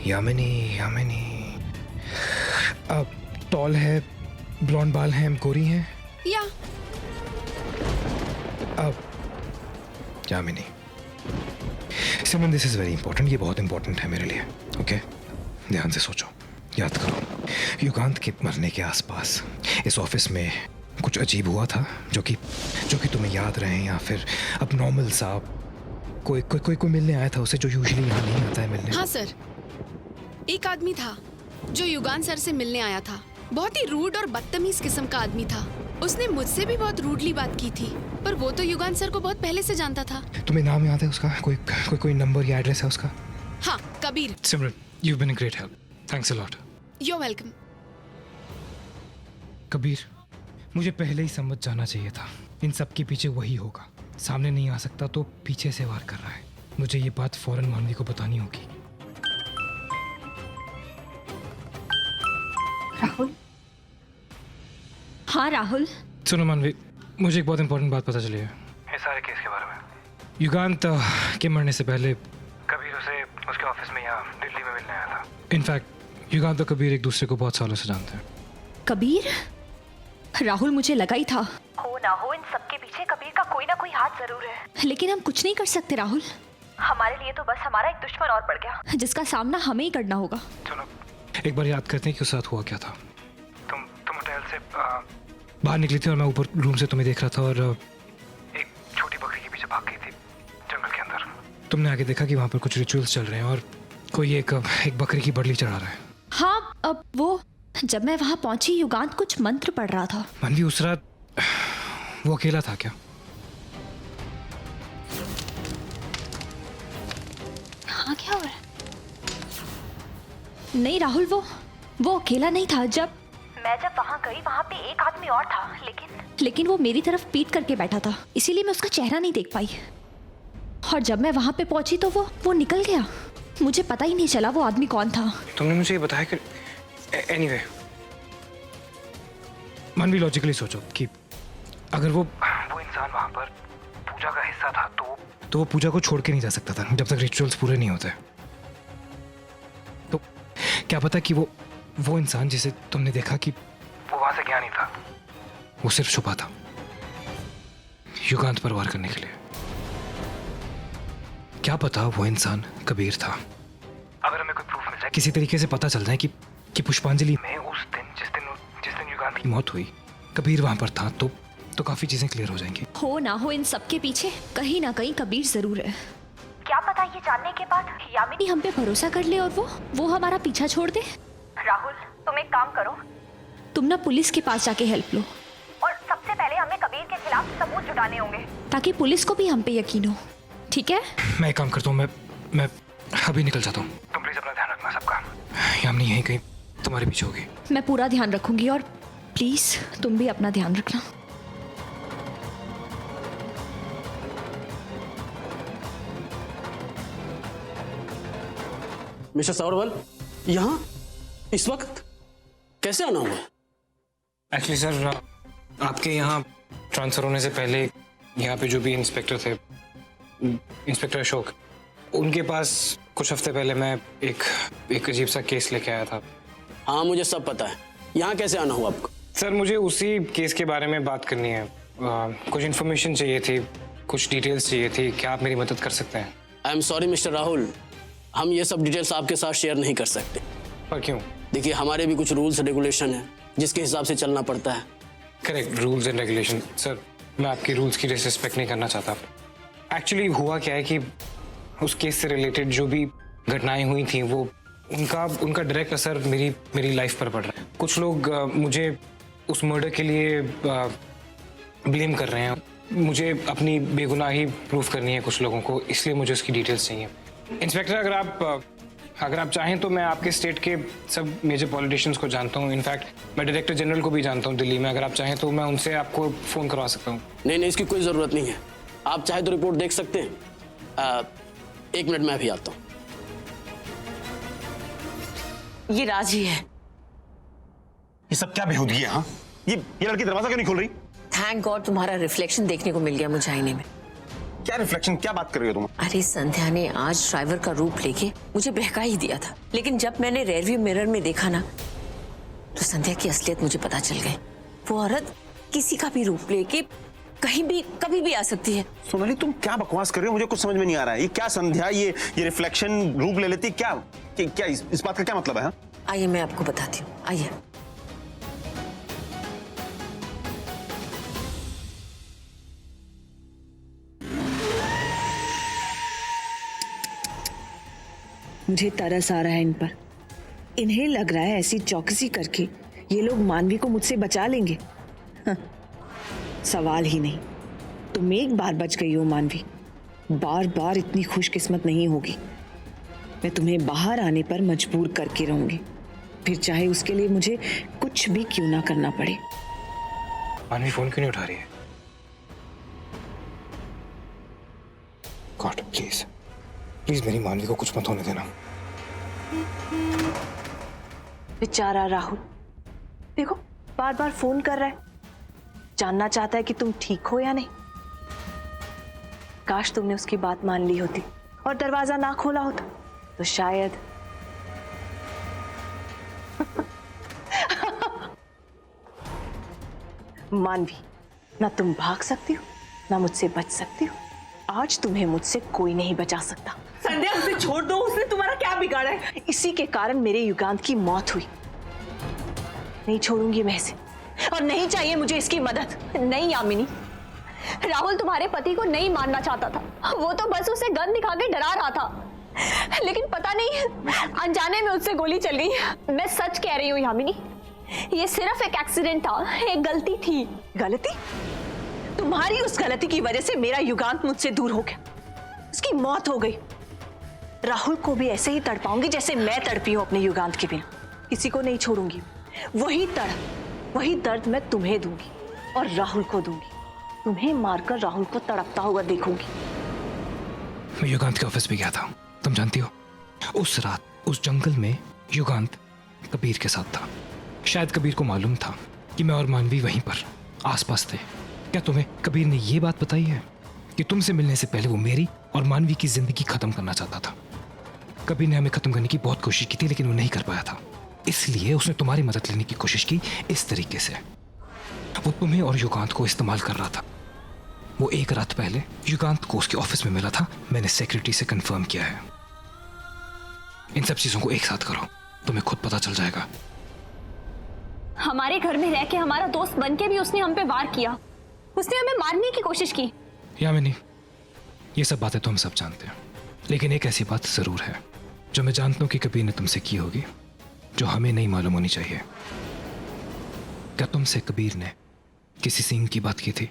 यामिनी यामिनी। अब टॉल है, ब्लॉन्ड बाल हैं, गोरी हैं। या अब यामिनी, सिमरन, दिस इज वेरी इंपॉर्टेंट। ये बहुत इंपॉर्टेंट है मेरे लिए। ओके, ध्यान से सोचो, याद करो। युगांत के मरने के आसपास इस ऑफिस में कुछ अजीब हुआ था जो कि तुम्हें याद रहे, या फिर अब नॉर्मल सा कोई मिलने आया था उसे, जो यूजुअली यहाँ नहीं आता है मिलने। हाँ सर, एक आदमी था जो युगान सर से मिलने आया था। बहुत ही रूड और बदतमीज किस्म का आदमी था। उसने मुझसे भी बहुत रूडली बात की थी, पर वो तो युगान सर को बहुत पहले से जानता था। तुम्हें नाम याद है उसका? कोई नंबर या एड्रेस है उसका? हाँ, कबीर। सिमरन, you've been a great help. Thanks a lot. You're welcome. Kabir, मुझे पहले ही समझ जाना चाहिए था। इन सब के पीछे वही होगा। सामने नहीं आ सकता तो पीछे से वार कर रहा है। मुझे ये बात फौरन मानवी को बतानी होगी। राहुल। हाँ राहुल। सुनो मानवी, मुझे एक बहुत इंपॉर्टेंट बात पता चली है इस सारे केस के बारे में। युगांत के मरने से पहले कबीर उसे उसके ऑफिस में यहाँ दिल्ली में मिलने आया था। इनफैक्ट युगांत और कबीर एक दूसरे को बहुत सालों से जानते हैं। कबीर? राहुल, मुझे लगा ही था। हो ना हो, इन सबके पीछे कबीर का कोई ना कोई हाथ जरूर है। लेकिन हम कुछ नहीं कर सकते राहुल। हमारे लिए तो बस हमारा एक दुश्मन और पड़ गया, जिसका सामना हमें ही करना होगा। सुनो, एक बार याद करते हैं कि उस साथ हुआ क्या था। तुम होटल से बाहर निकली थी और मैं ऊपर रूम से तुम्हें देख रहा था, और एक छोटी बकरी के पीछे भाग गई थी जंगल के अंदर। तुमने आगे देखा कि वहाँ पर कुछ रिचुअल्स चल रहे हैं और कोई एक बकरी की बड़ली चढ़ा रहा है। हाँ, अब वो जब मैं वहाँ पहुंची, युगांत कुछ मंत्र पढ़ रहा था। मनवी, उस रात वो अकेला था क्या? हाँ, क्या हो रहा है? नहीं राहुल, वो अकेला नहीं था। मैं जब वहाँ गई, वहाँ पे एक आदमी और था, लेकिन वो मेरी तरफ पीठ करके बैठा था, इसीलिए मैं उसका चेहरा नहीं देख पाई। और जब मैं वहाँ पे पहुंची तो वो निकल गया। मुझे पता ही नहीं चला वो आदमी कौन था। तुमने मुझे ये बताया कि एनीवे, मनवी, लॉजिकली सोचो कि अगर वो इंसान वहाँ पर पूजा का हिस्सा था तो वो पूजा को छोड़ के नहीं जा सकता था जब तक रिचुअल्स पूरे नहीं होते। तो क्या पता कि वो इंसान जिसे तुमने देखा कि वो वहां से गया नहीं था, वो सिर्फ छुपा था युगांत पर वार करने के लिए। क्या पता वो इंसान कबीर था। अगर हमें कोई प्रूफ मिल जाए, किसी तरीके से पता चल जाए कि पुष्पांजलि में उस दिन जिस दिन युगांत की मौत हुई, कबीर वहां पर था, तो काफी चीजें क्लियर हो जाएंगी। हो ना हो, इन सब के पीछे कहीं ना कहीं कबीर जरूर है। क्या पता ये जानने के बाद यामिनी हम पे भरोसा कर ले और वो हमारा पीछा छोड़ दे। राहुल, तुम एक काम करो, तुम ना पुलिस के पास जाके हेल्प लो, और सबसे पहले हमें कबीर के खिलाफ सबूत जुटाने होंगे, ताकि पुलिस को भी हम पे यकीन हो। ठीक है? मैं एक काम करता हूँ, मैं अभी निकल जाता हूँ। तुम प्लीज अपना ध्यान रखना सबका। यामिनी यहीं कहीं तुम्हारे पीछे होगी। मैं पूरा ध्यान रखूंगी, और प्लीज तुम भी अपना ध्यान रखना। मिस्टर सौरवल, यहाँ इस वक्त कैसे आना हुआ? एक्चुअली सर, आपके यहाँ ट्रांसफर होने से पहले यहाँ पे जो भी इंस्पेक्टर थे, इंस्पेक्टर अशोक, उनके पास कुछ हफ्ते पहले मैं एक अजीब सा केस लेके आया था। हाँ, मुझे सब पता है। यहाँ कैसे आना हुआ आपको? सर, मुझे उसी केस के बारे में बात करनी है। कुछ इन्फॉर्मेशन चाहिए थी, कुछ डिटेल्स चाहिए थी। क्या आप मेरी मदद कर सकते हैं? I am sorry mister Rahul, हम ये सब डिटेल्स आपके साथ शेयर नहीं कर सकते। पर क्यों? देखिए, हमारे भी कुछ रूल्स रेगुलेशन है जिसके हिसाब से चलना पड़ता है। Correct, rules and regulation. Sir, मैं आपकी रूल्स की डिसरिस्पेक्ट नहीं करना चाहता। एक्चुअली हुआ क्या है कि उस केस से रिलेटेड जो भी घटनाएं हुई थी, वो उनका डायरेक्ट असर मेरी लाइफ पर पड़ रहा है। कुछ लोग मुझे उस मर्डर के लिए ब्लेम कर रहे हैं। मुझे अपनी बेगुनाही प्रूव करनी है कुछ लोगों को, इसलिए मुझे उसकी डिटेल्स चाहिए। इंस्पेक्टर, अगर आप चाहें तो मैं आपके स्टेट के सब मेजर पॉलिटिशियंस को जानता हूँ। इनफैक्ट मैं डायरेक्टर जनरल को भी जानता हूँ दिल्ली में। अगर आप चाहें तो मैं उनसे आपको फ़ोन करवा सकता हूँ। नहीं, इसकी कोई ज़रूरत नहीं है। आप चाहे तो रिपोर्ट देख सकते हैं। एक मिनट, मैं भी आता हूँ। ये राज ही है। ये सब क्या बेहूदगी है? हाँ, ये लड़की दरवाजा क्यों नहीं खोल रही? थैंक गॉड तुम्हारा रिफ्लेक्शन देखने को मिल गया मुझे आईने में। क्या रिफ्लेक्शन, क्या बात कर रही हो तुम? अरे संध्या ने आज ड्राइवर का रूप लेके मुझे बहका ही दिया था, लेकिन जब मैंने रेयरव्यू मिरर में देखा ना, तो संध्या की असलियत मुझे पता चल गई। वो औरत किसी का भी रूप लेके कहीं भी कभी भी आ सकती है। सोनाली तुम क्या बकवास कर रही हो? मुझे कुछ समझ में नहीं आ रहा है। ये क्या संध्या, ये रिफ्लेक्शन रूप ले लेती, क्या इस बात का क्या मतलब है? हाँ? आइए मैं आपको बताती हूँ, आइए। मुझे तरस आ रहा है इन पर। इन्हें लग रहा है ऐसी चौकसी करके ये लोग मानवी को मुझसे बचा लेंगे। हाँ, सवाल ही नहीं। तुम एक बार बच गई हो मानवी, बार बार इतनी खुशकिस्मत नहीं होगी। मैं तुम्हें बाहर आने पर मजबूर करके रहूंगी, फिर चाहे उसके लिए मुझे कुछ भी क्यों ना करना पड़े। मानवी फोन क्यों नहीं उठा रही है? गॉड प्लीज प्लीज मेरी मानवी को कुछ मत होने देना। बेचारा राहुल, देखो बार बार फोन कर रहा है, जानना चाहता है कि तुम ठीक हो या नहीं। काश तुमने उसकी बात मान ली होती और दरवाजा ना खोला होता तो शायद। मानवी, ना तुम भाग सकती हो ना मुझसे बच सकती हो। आज तुम्हें मुझसे कोई नहीं बचा सकता। संध्या उसे छोड़ दो, उसने तुम्हारा क्या बिगाड़ा है? इसी के कारण मेरे युगांत की मौत हुई। नहीं छोड़ूंगी मैं इसे, और नहीं चाहिए मुझे इसकी मदद। नहीं यामिनी, राहुल तुम्हारे पति को नहीं मारना चाहता था, वो तो बस उसे गन दिखा के डरा रहा था, लेकिन पता नहीं अनजाने में उससे गोली चल गई। मैं सच कह रही हूँ यामिनी, ये सिर्फ एक एक्सीडेंट था, एक गलती थी। गलती? तुम्हारी उस गलती की वजह से मेरा युगांत मुझसे दूर हो गया, उसकी मौत हो गई। राहुल को भी ऐसे ही तड़पाऊंगी जैसे मैं तड़पी हूं अपने युगांत के बिना। किसी को नहीं छोड़ूंगी। वही तड़प, वही दर्द मैं तुम्हें दूंगी और राहुल को दूंगी। तुम्हें मारकर राहुल को तड़पता हुआ देखूंगी। मैं युगांत के ऑफिस भी गया था, तुम जानती हो। उस रात उस जंगल में युगांत कबीर के साथ था। शायद कबीर को मालूम था कि मैं और मानवी वहीं पर आसपास थे। क्या तुम्हें कबीर ने ये बात बताई है कि तुमसे मिलने से पहले वो मेरी और मानवी की जिंदगी खत्म करना चाहता था? कबीर ने हमें खत्म करने की बहुत कोशिश की थी, लेकिन वो नहीं कर पाया था। इसलिए उसने तुम्हारी मदद लेने की कोशिश की इस तरीके से। वो तुम्हें और युगांत को इस्तेमाल कर रहा था। वो एक रात पहले युगांत को उसके ऑफिस में मिला था। मैंने सेक्रेटरी से कंफर्म किया है। इन सब चीजों को एक साथ करो, तुम्हें खुद पता चल जाएगा। हमारे घर में रह के हमारा दोस्त बन के भी उसने हम पे वार किया, उसने हमें मारने की कोशिश की। यामिनी, ये सब बातें तो हम सब जानते हैं, लेकिन एक ऐसी बात जरूर है जो मैं जानता हूं कि कबीर ने तुमसे की होगी, जो हमें नहीं मालूम होनी चाहिए। क्या तुमसे कबीर ने किसी सींग की बात की थी?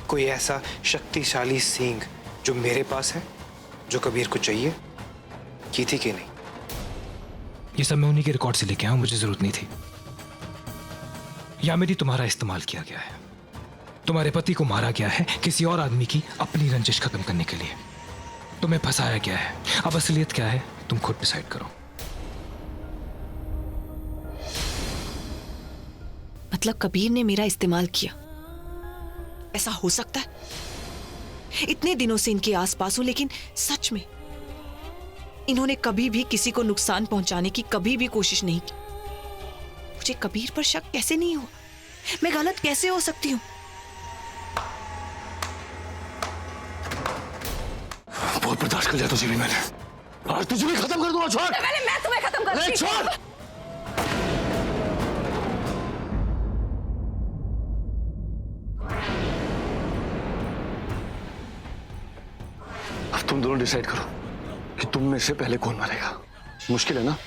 कोई ऐसा शक्तिशाली सींग जो मेरे पास है, जो कबीर को चाहिए, की थी कि नहीं? ये सब मैं उन्हीं के रिकॉर्ड से लेके आया हूं, मुझे जरूरत नहीं थी। यामिनी, तुम्हारा इस्तेमाल किया गया है, तुम्हारे पति को मारा गया है किसी और आदमी की अपनी रंजिश खत्म करने के लिए। तुम्हें फंसाया गया है। अब असलियत क्या है तुम खुद डिसाइड करो। मतलब कबीर ने मेरा इस्तेमाल किया? ऐसा हो सकता है? इतने दिनों से इनके आसपास हूं, लेकिन सच में इन्होंने कभी भी किसी को नुकसान पहुंचाने की कभी भी कोशिश नहीं की। मुझे कबीर पर शक कैसे नहीं हुआ? मैं गलत कैसे हो सकती हूँ? बहुत बर्दाश्त कर लिया तुझे भी मैंने। आज तुझे भी खत्म कर दूंगा। छोड़। पहले मैं तुम्हें खत्म कर दूंगी। छोड़। अब तुम दोनों डिसाइड करो कि तुम में से पहले कौन मरेगा। मुश्किल है ना?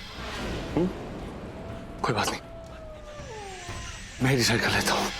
कोई बात नहीं, मैं ही डिसाइड कर लेता हूं।